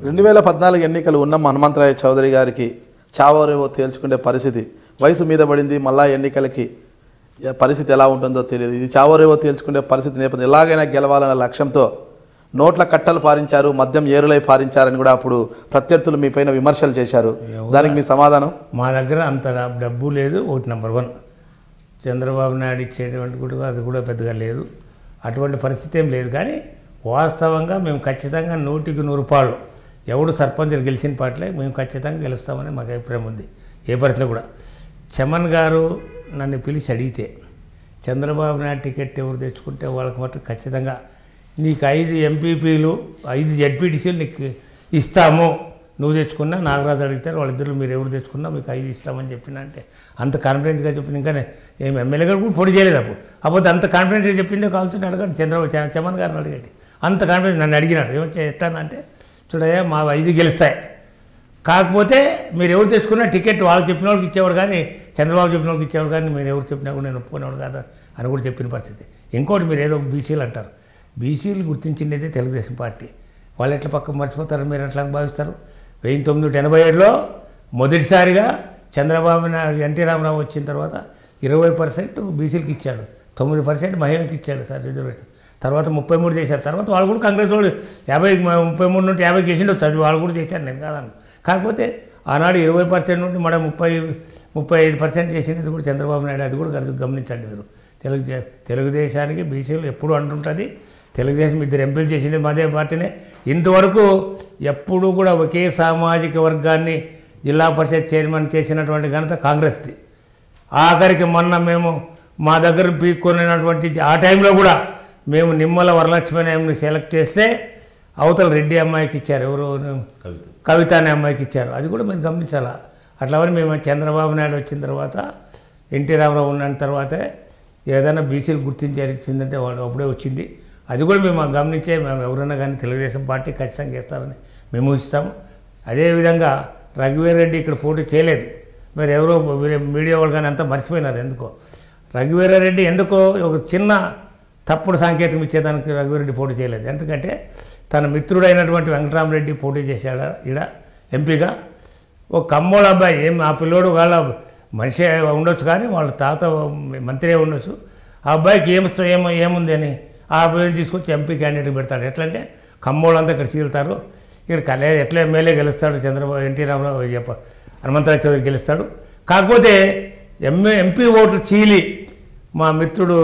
2014 ఎన్నికలు ఉన్న హనుమంతరాయ చౌదరి గారికి చావరేవో తేల్చుకునే పరిస్థితి, వయసు మీద పడింది, మళ్ళా ఎన్నికలకి పరిస్థితి ఎలా ఉంటుందో తెలియదు. ఇది చావరేవో తేల్చుకునే పరిస్థితి నేపథ్యం ఎలాగైనా గెలవాలన్న లక్ష్యంతో నోట్ల కట్టలు పారించారు, మద్యం ఏరులై పారించారని కూడా అప్పుడు ప్రత్యర్థులు మీ పైన విమర్శలు చేశారు. దానికి మీ సమాధానం? మా దగ్గర అంత డబ్బు లేదు. ఒకటి నెంబర్ 1 చంద్రబాబు నాయుడు ఇచ్చేటువంటి కూడా అది కూడా పెద్దగా లేదు, అటువంటి పరిస్థితి ఏం లేదు. కానీ వాస్తవంగా మేము ఖచ్చితంగా 100కి 100 రూపాయలు ఎవడు సర్పంచ్లు గెలిచిన పాటలే మేము ఖచ్చితంగా గెలుస్తామని మాకు అభిప్రాయం ఉంది. ఏ పరిస్థితిలో కూడా చమన్ గారు నన్ను పిలిచి అడిగితే చంద్రబాబు నాయుడు టికెట్ ఎవరు తెచ్చుకుంటే వాళ్ళకి మటు ఖచ్చితంగా నీకు 5 ఎంపీపీలు 5 జడ్పీటీసీలు నీకు ఇస్తాము, నువ్వు తెచ్చుకున్నా నాగరాజు అడుగుతారు వాళ్ళిద్దరు మీరు ఎవరు తెచ్చుకున్నా మీకు 5 ఇస్తామని చెప్పిన అంటే అంత కాన్ఫిడెన్స్గా చెప్పిన. ఇంకా ఏం ఎమ్మెల్యే గారు కూడా పొడి చేయలేదు అప్పుడు అంత కాన్ఫిడెన్స్గా చెప్పిందే కావాల్సింటే అడగండి చమన్ గారిని అడగండి. అంత కాన్ఫిడెన్స్ నన్ను అడిగినాడు ఏమొచ్చా ఎట్టానంటే చూడయ్యా మా 5 గెలుస్తాయి, కాకపోతే మీరు ఎవరు తెచ్చుకున్నా టికెట్ వాళ్ళకి చెప్పిన వాళ్ళకి ఇచ్చేవాడు కానీ చంద్రబాబు చెప్పిన వాళ్ళకి ఇచ్చేవాడు కానీ మీరు ఎవరు చెప్పినా కూడా నేను ఒప్పుకునేవాడు కాదు అని కూడా చెప్పిన పరిస్థితి. ఇంకోటి మీరు ఏదో బీసీలు అంటారు, బీసీలు గుర్తించింది తెలుగుదేశం పార్టీ, వాళ్ళు ఎట్లా పక్కన మర్చిపోతారు మీరు ఎట్లా భావిస్తారు? 1987లో మొదటిసారిగా చంద్రబాబు నాయుడు ఎన్టీ రామారావు వచ్చిన తర్వాత 20% బీసీలకు ఇచ్చాడు, 9% మహిళలకు ఇచ్చాడు సార్ రిజర్వేషన్. తర్వాత 33 చేశారు. తర్వాత వాళ్ళు కూడా కాంగ్రెస్ వాళ్ళు 33 నుండి 50 చేసిండు, చదివి వాళ్ళు కూడా చేశారు, నేను కాదను. కాకపోతే ఆనాడు 20% నుండి మన 35% చేసింది కూడా చంద్రబాబు నాయుడు, అది కూడా గమనించండి మీరు. తెలుగుదేశానికి బీసీలు ఎప్పుడు అంటుంటుంది, తెలుగుదేశం 2 ఎంపీలు చేసింది మాదే పార్టీనే. ఇంతవరకు ఎప్పుడూ కూడా ఒకే సామాజిక వర్గాన్ని జిల్లా పరిషత్ చైర్మన్ చేసినటువంటి ఘనత కాంగ్రెస్ది. ఆఖరికి మొన్న మేము మా దగ్గర పీక్కొనినటువంటి ఆ టైంలో కూడా మేము నిమ్మల వరలక్ష్మణ్ని సెలెక్ట్ చేస్తే అవతల రెడ్డి అమ్మాయికి ఇచ్చారు, ఎవరు కవిత అనే అమ్మాయికి ఇచ్చారు. అది కూడా మీరు గమనించాలా. అట్లావని మేము చంద్రబాబు నాయుడు వచ్చిన తర్వాత ఎన్టీ రామారావు ఉన్న తర్వాతే ఏదైనా బీసీలు గుర్తించిందంటే వాడు అప్పుడే వచ్చింది. అది కూడా మేము గమనించే మేము ఎవరైనా కానీ తెలుగుదేశం పార్టీ ఖచ్చితంగా చేస్తారని మేము ఇస్తాము. అదేవిధంగా రఘువీర్ రెడ్డి ఇక్కడ పోటీ చేయలేదు, మరి ఎవరో మీడియా వాళ్ళు కానీ అంతా మర్చిపోయినారు ఎందుకో. రఘువీర్ రెడ్డి ఎందుకో ఒక చిన్న తప్పుడు సాంకేతికం ఇచ్చేదానికి రఘువీర్ రెడ్డి పోటీ చేయలేదు. ఎందుకంటే తన మిత్రుడైనటువంటి వెంకటరామరెడ్డి పోటీ చేశాడు ఈడ ఎంపీగా. ఒక కమ్మోళ్ళ అబ్బాయి ఏం ఆ పిల్లోడు వాళ్ళ మనిషి ఉండొచ్చు కానీ వాళ్ళ తాత మంత్రి ఉండొచ్చు, ఆ అబ్బాయికి ఏముంది అని ఆ అబ్బాయిని తీసుకొచ్చి ఎంపీ క్యాండిడేట్ పెడతాడు. ఎట్లంటే కమ్మోళ్ళంతా ఇక్కడ చీలుతారు, ఇక్కడ ఎట్లా ఎమ్మెల్యే గెలుస్తాడు చంద్రబాబు ఎన్టీ రామారావు హనుమంతరాయ చౌదరి గెలుస్తాడు. కాకపోతే ఎంపీ ఓట్లు చీలి మా మిత్రుడు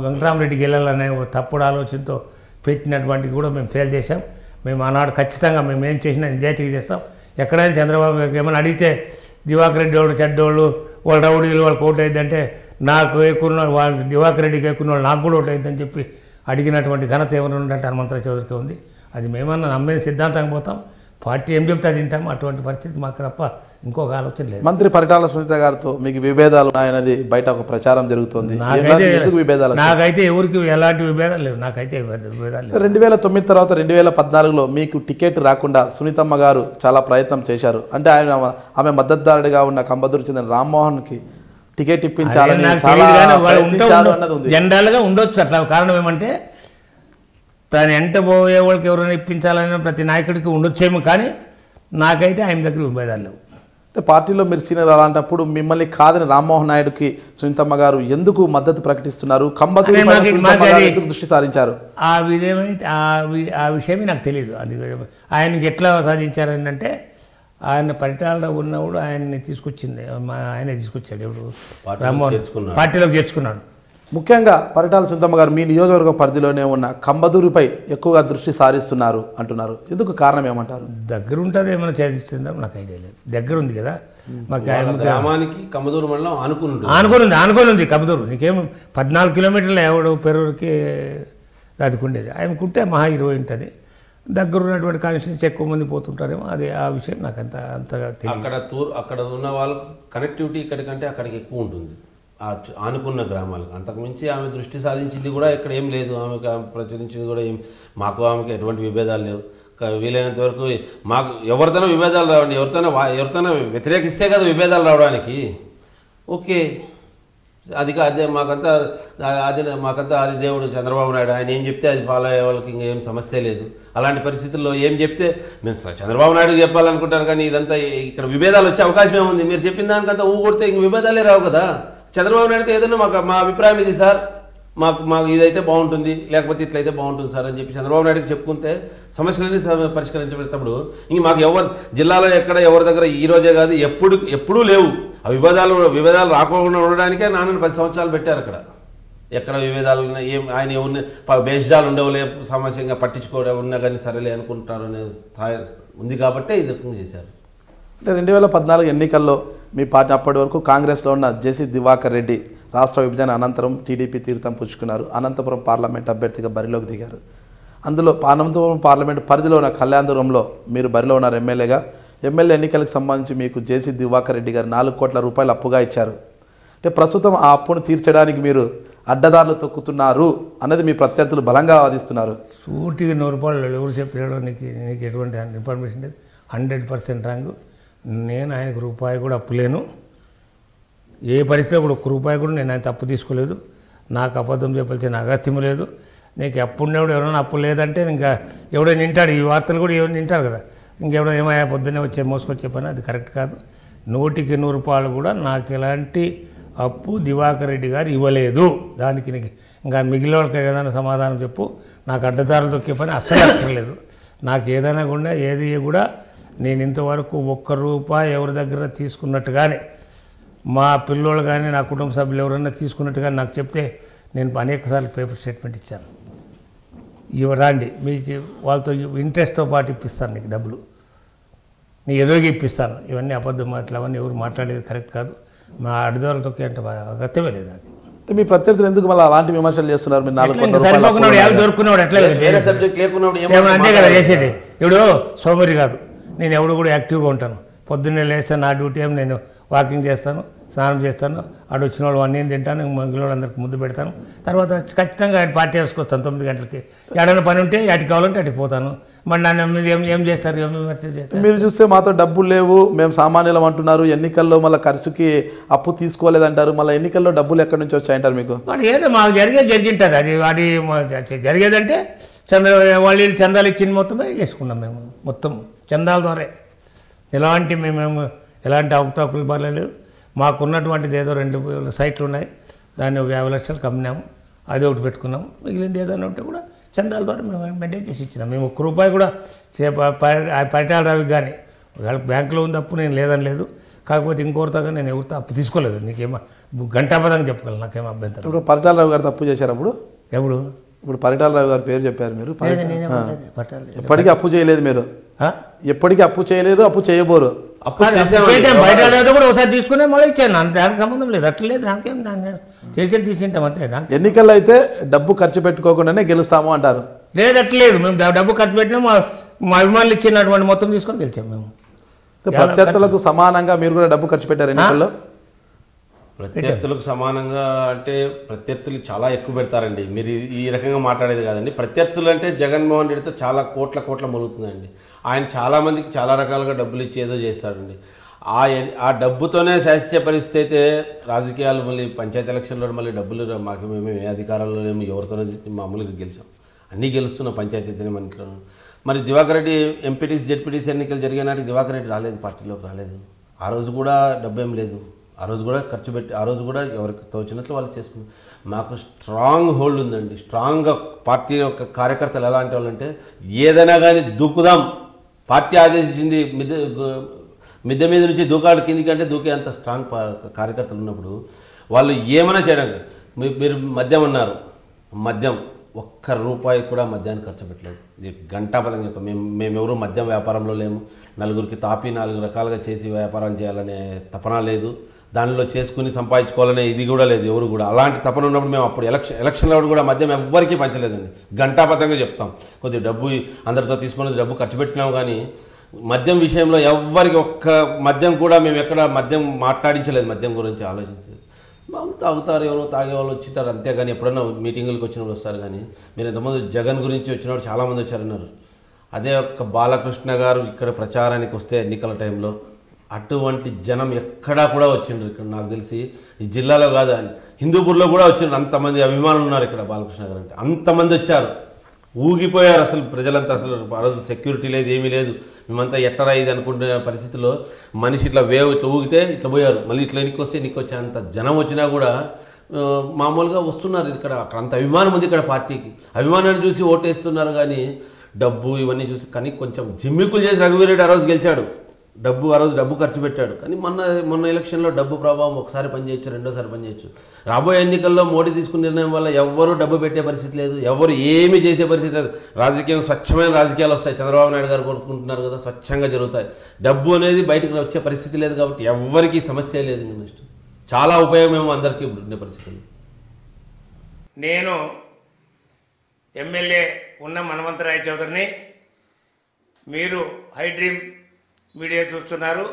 వెంకటరామరెడ్డి గెలాలనే తప్పుడు ఆలోచనతో పెట్టినటువంటి కూడా మేము ఫెయిల్ చేశాం. మేము ఆనాడు ఖచ్చితంగా మేము ఏం చేసినా నిజాయితీగా చేస్తాం. ఎక్కడైనా చంద్రబాబు ఏమైనా అడిగితే దివాకర్ రెడ్డి వాళ్ళు చెడ్డోళ్ళు వాళ్ళు రౌడీలు వాళ్ళకి ఓటు అయిందంటే నాకు ఎక్కున్న వాళ్ళు దివాకర్ రెడ్డికి ఎక్కున్న వాళ్ళు నాకు కూడా ఓటు అయిందని చెప్పి అడిగినటువంటి ఘనత ఏమైనా ఉందంటే హనుమంతరాయ చౌదరికి ఉంది. అది మేమన్నా నమ్మిన సిద్ధాంతంగా పోతాం, పార్టీ ఏం చెప్తే అది తింటాము. అటువంటి పరిస్థితి మాకు తప్ప ఇంకొక ఆలోచన లేదు. మంత్రి పరిటాల సునీత గారితో మీకు విభేదాలు ఉన్నాయన్నది బయట ఒక ప్రచారం జరుగుతుంది. నాకైతే ఎవరికి ఎలాంటి విభేదాలు లేవు, నాకైతే విభేదాలు లేవు. 2009 తర్వాత 2014లో మీకు టికెట్ రాకుండా సునీతమ్మ గారు చాలా ప్రయత్నం చేశారు. అంటే ఆమె మద్దతుదారుడిగా ఉన్న కంబదూరు చెందిన రామ్మోహన్కి టికెట్ ఇప్పించాలని అన్నది ఉంది. జనరల్గా ఉండొచ్చు అట్లా. కారణం ఏమంటే తను ఎంట పోయే వాళ్ళకి ఎవరైనా ఇప్పించాలని ప్రతి నాయకుడికి ఉండొచ్చేమో, కానీ నాకైతే ఆయన దగ్గర విభేదాలు లేవు. అంటే పార్టీలో మీరు సీనియర్, అలాంటప్పుడు మిమ్మల్ని కాదని రామ్మోహన్ నాయుడుకి సునీతమ్మ గారు ఎందుకు మద్దతు ప్రకటిస్తున్నారు? ఎందుకు దృష్టి సారించారు? ఆ విషయమే నాకు తెలియదు. అది ఆయనకి ఎట్లా సాధించారని అంటే ఆయన పరిటాలలో ఉన్నప్పుడు ఆయన్ని తీసుకొచ్చింది, ఆయనే తీసుకొచ్చాడు. ఎవడు రామ్మోహన్ పార్టీలోకి చేర్చుకున్నాడు. ముఖ్యంగా పరిటాల సునీతమ్మ గారు మీ నియోజకవర్గ పరిధిలోనే ఉన్న కంబదూరుపై ఎక్కువగా దృష్టి సారిస్తున్నారు అంటున్నారు. ఎందుకు కారణం ఏమంటారు? దగ్గర ఉంటుంది, ఏమైనా చేస్తుందా నాకు ఐడియా లేదు. దగ్గర ఉంది కదా మాకు, గ్రామానికి కంబదూరు మండలం ఆనుకొని ఉంది కంబదూరు. నీకేం 14 కిలోమీటర్ల ఎవడు పెరూరుకి అదికుండేది. ఆయనకుంటే మహా 20 ఉంటుంది. దగ్గర ఉన్నటువంటి కాన్స్టిట్యూన్సీ ఎక్కువ మంది పోతుంటారేమో, అది ఆ విషయం నాకు అంతగా తెలియదు. అక్కడ ఉన్న వాళ్ళకు కనెక్టివిటీ ఇక్కడికంటే అక్కడికి ఎక్కువ ఉంటుంది ఆనుకున్న గ్రామాలకు. అంతకుమించి ఆమె దృష్టి సాధించింది కూడా ఇక్కడ ఏం లేదు, ఆమెకు ప్రచురించింది కూడా ఏం, మాకు ఆమెకు ఎటువంటి విభేదాలు లేవు. వీలైనంత వరకు మాకు ఎవరితోనో విభేదాలు రావండి, ఎవరితోనో వ్యతిరేకిస్తే కదా విభేదాలు రావడానికి. ఓకే, అదే మాకంతా అది దేవుడు చంద్రబాబు నాయుడు, ఆయన ఏం చెప్తే అది ఫాలో అయ్యే వాళ్ళకి ఇంకేం సమస్య లేదు. అలాంటి పరిస్థితుల్లో ఏం చెప్తే మేము చంద్రబాబు నాయుడు చెప్పాలనుకుంటాను, కానీ ఇదంతా ఇక్కడ విభేదాలు వచ్చే అవకాశం ఏముంది? మీరు చెప్పిన దానికంతా కొడితే ఇంక విభేదాలే రావు కదా. చంద్రబాబు నాయుడుతో ఏదైనా మా అభిప్రాయం ఇది సార్, మాకు ఇదైతే బాగుంటుంది, లేకపోతే ఇట్లయితే బాగుంటుంది సార్ అని చెప్పి చంద్రబాబు నాయుడుకి చెప్పుకుంటే సమస్యలన్నీ పరిష్కరించబెడతాడు. ఇంక మాకు జిల్లాలో ఎక్కడ ఎవరి దగ్గర ఈ రోజే కాదు ఎప్పుడూ లేవు. ఆ విభేదాలు రాకుండా ఉండడానికే నాన్నని 10 సంవత్సరాలు పెట్టారు అక్కడ. ఎక్కడ విభేదాలు ఆయన ఎవరిని భేషజాలు ఉండవులే, సమస్యంగా పట్టించుకోవడం ఉన్నా కానీ సరేలే అనుకుంటారు అనే స్థాయి ఉంది కాబట్టే ఇది చేశారు. అంటే 2014 ఎన్నికల్లో మీ పార్టీ అప్పటి వరకు కాంగ్రెస్లో ఉన్న జేసీ దివాకర్ రెడ్డి రాష్ట్ర విభజన అనంతరం టీడీపీ తీర్థం పుచ్చుకున్నారు. అనంతపురం పార్లమెంట్ అభ్యర్థిగా బరిలోకి దిగారు. అందులో అనంతపురం పార్లమెంట్ పరిధిలో ఉన్న కళ్యాణదురంలో మీరు బరిలో ఉన్నారు ఎమ్మెల్యేగా. ఎమ్మెల్యే ఎన్నికలకు సంబంధించి మీకు జేసీ దివాకర్ రెడ్డి గారు 4 కోట్ల రూపాయలు అప్పుగా ఇచ్చారు. అంటే ప్రస్తుతం ఆ అప్పును తీర్చడానికి మీరు అడ్డదారులు తొక్కుతున్నారు అన్నది మీ ప్రత్యర్థులు బలంగా వాదిస్తున్నారు. సూటిగా 100 రూపాయలు ఎవరు చెప్పాడో నీకు ఎటువంటి ఇన్ఫర్మేషన్ లేదు. 100% రాంగ్. నేను ఆయనకు రూపాయి కూడా అప్పు లేను. ఏ పరిస్థితిలో కూడా 1 రూపాయి కూడా నేను ఆయన తప్పు తీసుకోలేదు. నాకు అబద్ధం చెప్పాల్సిన అగత్యం లేదు. నీకు అప్పు ఉన్నప్పుడు ఎవరైనా అప్పు లేదంటే ఇంకా ఎవడో నింటాడు. ఈ వార్తలు కూడా ఎవరు నింటారు కదా. ఇంకెవడో ఏమయ్యా పొద్దున్నే మోసుకొచ్చే పని, అది కరెక్ట్ కాదు. 100కి 100 రూపాయలు కూడా నాకు ఎలాంటి అప్పు దివాకర్ రెడ్డి గారు ఇవ్వలేదు. దానికి నీకు ఇంకా మిగిలిన వాళ్ళకి ఏదైనా సమాధానం చెప్పు. నాకు అడ్డదారులు దొక్కే పని అస్సలు అక్కర్లేదు. నాకు ఏదైనా కూడా ఏది కూడా నేను ఇంతవరకు 1 రూపాయి ఎవరి దగ్గర తీసుకున్నట్టు కానీ, మా పిల్లోళ్ళు కానీ నా కుటుంబ సభ్యులు ఎవరైనా తీసుకున్నట్టు కానీ నాకు చెప్తే నేను అనేకసార్లు పేపర్ స్టేట్మెంట్ ఇచ్చాను. ఇవ్వరాండి, మీకు వాళ్ళతో ఇంట్రెస్ట్తో పాటు ఇప్పిస్తాను, నీకు డబ్బులు నీ ఎదురుగా ఇప్పిస్తాను. ఇవన్నీ అబద్ధం మాటలు, అవన్నీ ఎవరు మాట్లాడేది కరెక్ట్ కాదు. మా అడ్డదారులతో అంటే అగత్యమే లేదు నాకు. మీ ప్రత్యర్థులు ఎందుకు మళ్ళీ అలాంటి విమర్శలు చేస్తున్నారు? మీరు 4 కోట్ల సరిపోకున్నాడు, యాభై దొరుకున్నాడు, ఎట్లా వేరే సబ్జెక్ట్ లేకున్నాడు అంతే కదా చేసేది. ఇప్పుడు సోమరి కాదు, నేను ఎవడు కూడా యాక్టివ్గా ఉంటాను. పొద్దున్నే లేస్తాను, నా డ్యూటీ ఏమి నేను వాకింగ్ చేస్తాను, స్నానం చేస్తాను, ఆడు వచ్చిన వాళ్ళు అన్నీ తింటాను, మిగిలిన అందరికి ముద్దు పెడతాను. తర్వాత ఖచ్చితంగా ఆయన పార్టీ హౌస్కి వస్తాను 9 గంటలకి. ఏడైనా పని ఉంటే అటుకి కావాలంటే అటుకు పోతాను. మరి నన్ను మీద ఏం చేస్తారు, ఏం విమర్శ చేస్తారు? మీరు చూస్తే మాతో డబ్బులు లేవు, మేము సామాన్యులం అంటున్నారు. ఎన్నికల్లో మళ్ళీ ఖర్చుకి అప్పు తీసుకోలేదంటారు. మళ్ళీ ఎన్నికల్లో డబ్బులు ఎక్కడి నుంచి వచ్చాయంటారు మీకు? వాడు ఏదో మాకు జరిగింటుంది. అది వాడి జరిగేదంటే వాళ్ళు చందాలు ఇచ్చిన మొత్తమే చేసుకున్నాం మేము. మొత్తం చందాల ద్వారా మేము ఎలాంటి అవకతవకలు పర్లేదు. మాకున్నటువంటిది ఏదో 2 సైట్లు ఉన్నాయి, దాన్ని ఒక 50 లక్షలకు అమ్మినాము, అది ఒకటి పెట్టుకున్నాము. మిగిలింది ఏదైనా ఉంటే కూడా చందాల ద్వారా మేము మెయింటైన్ చేసి ఇచ్చినాం. మేము 1 రూపాయి కూడా పరిటాల రవికి కానీ ఒకవేళ బ్యాంకులో ఉంది అప్పు, నేను లేదని లేదు. కాకపోతే ఇంకోరితో నేను ఎవరితో అప్పు తీసుకోలేదు. నీకేమో గంటాపదంగా చెప్పగలను, నాకేమో అభ్యంతరం. ఇప్పుడు పరిటాల రావు గారు తప్పు చేశారు అప్పుడు? ఎప్పుడు? ఇప్పుడు పరిటాల రావు గారి పేరు చెప్పారు మీరు. ఎప్పటికీ అప్పు చేయలేదు మీరు, ఎప్పటికీ అప్పు చేయలేరు, అప్పు చేయబోరు. బయట కూడా ఒకసారి తీసుకునే మళ్ళీ ఇచ్చాను, దానికి సంబంధం లేదు. అట్లా లేదు, దానికేం చేసేది తీసుకుంటాం అంతే. ఎన్నికల్లో అయితే డబ్బు ఖర్చు పెట్టుకోకుండానే గెలుస్తాము అంటారు. లేదు, అట్లేదు. మేము డబ్బు ఖర్చు పెట్టినా మా అభిమానులు ఇచ్చినటువంటి మొత్తం తీసుకొని గెలిచాం మేము. ప్రత్యర్థులకు సమానంగా మీరు కూడా డబ్బు ఖర్చు పెట్టారు ఎన్నికల్లో? ప్రత్యర్థులకు సమానంగా అంటే ప్రత్యర్థులు చాలా ఎక్కువ పెడతారండి. మీరు ఈ రకంగా మాట్లాడేది కాదండి. ప్రత్యర్థులు అంటే జగన్మోహన్ రెడ్డితో చాలా కోట్ల మొలుగుతుందండి. ఆయన చాలామందికి చాలా రకాలుగా డబ్బులు ఇచ్చి ఏదో చేస్తాడండి. ఆ డబ్బుతోనే శాసించే పరిస్థితి అయితే రాజకీయాలు మళ్ళీ పంచాయతీ ఎలక్షన్లో మళ్ళీ డబ్బులు మాకు మేము అధికారంలో లేము, ఎవరితోనే మామూలుగా గెలిచాం, అన్నీ గెలుస్తున్నాం పంచాయతీ అయితేనే మన ఇంట్లో. మరి దివాకర్ రెడ్డి ఎంపీటీసీ జెడ్పీటీసీ ఎన్నికలు జరిగే నాటికి దివాకర్ రెడ్డి రాలేదు, పార్టీలోకి రాలేదు. ఆ రోజు కూడా డబ్బు ఏం లేదు, ఆ రోజు కూడా ఖర్చు పెట్టి ఆ రోజు కూడా ఎవరికి తోచినట్లు వాళ్ళు చేసుకున్నారు. మాకు స్ట్రాంగ్ హోల్డ్ ఉందండి. స్ట్రాంగ్గా పార్టీ యొక్క కార్యకర్తలు ఎలాంటి వాళ్ళు అంటే ఏదైనా కానీ దూకుదాం, పార్టీ ఆదేశించింది మిద్దె మీద నుంచి దూకాడు కిందికి అంటే దూకే అంత స్ట్రాంగ్ కార్యకర్తలు ఉన్నప్పుడు వాళ్ళు ఏమైనా చేయడానికి. మీరు మద్యం అన్నారు, మద్యం 1 రూపాయి కూడా మద్యాన్ని ఖర్చు పెట్టలేదు. గంటాపదంగా చెప్తాం. మేమెవరూ మద్యం వ్యాపారంలో లేము. నలుగురికి తాపి 4 రకాలుగా చేసి వ్యాపారం చేయాలనే తపన లేదు, దానిలో చేసుకుని సంపాదించుకోవాలనే ఇది కూడా లేదు ఎవరు కూడా. అలాంటి తపన ఉన్నప్పుడు మేము అప్పుడు ఎలక్షన్లో కూడా మద్యం ఎవ్వరికీ పంచలేదండి. గంటాపదంగా చెప్తాం. కొద్దిగా డబ్బు అందరితో తీసుకున్నది డబ్బు ఖర్చు పెట్టినాం, కానీ మద్యం విషయంలో ఎవ్వరికి ఒక్క మద్యం కూడా మేము ఎక్కడ మద్యం మాట్లాడించలేదు. మద్యం గురించి ఆలోచించలేదు. తాగుతారు, ఎవరో తాగేవాళ్ళు వచ్చింటారు అంతేగాని ఎప్పుడన్నా మీటింగులకు వచ్చినప్పుడు వస్తారు. కానీ మీరు ఇంతకుముందు జగన్ గురించి వచ్చినప్పుడు చాలామంది వచ్చారన్నారు. అదే ఒక్క బాలకృష్ణ గారు ఇక్కడ ప్రచారానికి వస్తే ఎన్నికల టైంలో అటువంటి జనం ఎక్కడా కూడా వచ్చిండ్రు ఇక్కడ నాకు తెలిసి ఈ జిల్లాలో కాదు హిందూపూర్లో కూడా వచ్చిండ్రు. అంతమంది అభిమానులు ఉన్నారు ఇక్కడ బాలకృష్ణ గారు అంటే. అంతమంది వచ్చారు, ఊగిపోయారు అసలు ప్రజలంతా. అసలు ఆ రోజు సెక్యూరిటీ లేదు, ఏమీ లేదు. మేమంతా ఎట్లా ఇది అనుకునే పరిస్థితిలో మనిషి ఇట్లా వేవ్ ఇట్లా ఊగితే ఇట్లా పోయారు, మళ్ళీ ఇట్లా ఎన్నికొచ్చే అంత జనం వచ్చినా కూడా మామూలుగా వస్తున్నారు ఇక్కడ. అక్కడ అంత అభిమానం ఉంది ఇక్కడ పార్టీకి. అభిమానాన్ని చూసి ఓటేస్తున్నారు కానీ డబ్బు ఇవన్నీ చూసి. కానీ కొంచెం జిమ్మికులు చేసి రఘువీరెడ్డి ఆ రోజు గెలిచాడు. ఆ రోజు డబ్బు ఖర్చు పెట్టాడు. కానీ మొన్న ఎలక్షన్లో డబ్బు ప్రభావం ఒకసారి పనిచేయచ్చు, రెండోసారి పనిచేయచ్చు. రాబోయే ఎన్నికల్లో మోడీ తీసుకున్న నిర్ణయం వల్ల ఎవ్వరూ డబ్బు పెట్టే పరిస్థితి లేదు, ఎవరు ఏమీ చేసే పరిస్థితి లేదు. రాజకీయం స్వచ్ఛమైన రాజకీయాలు వస్తాయి. చంద్రబాబు నాయుడు గారు కోరుకుంటున్నారు కదా, స్వచ్ఛంగా జరుగుతాయి. డబ్బు అనేది బయటకు వచ్చే పరిస్థితి లేదు కాబట్టి ఎవ్వరికీ సమస్య లేదు. నెక్స్ట్ చాలా ఉపయోగమేమో అందరికీ ఇప్పుడు ఉండే పరిస్థితులు. నేను ఎమ్మెల్యే ఉన్న హనుమంతరాయ చౌదరిని, మీరు హై డ్రీమ్ మీడియా చూస్తున్నారు.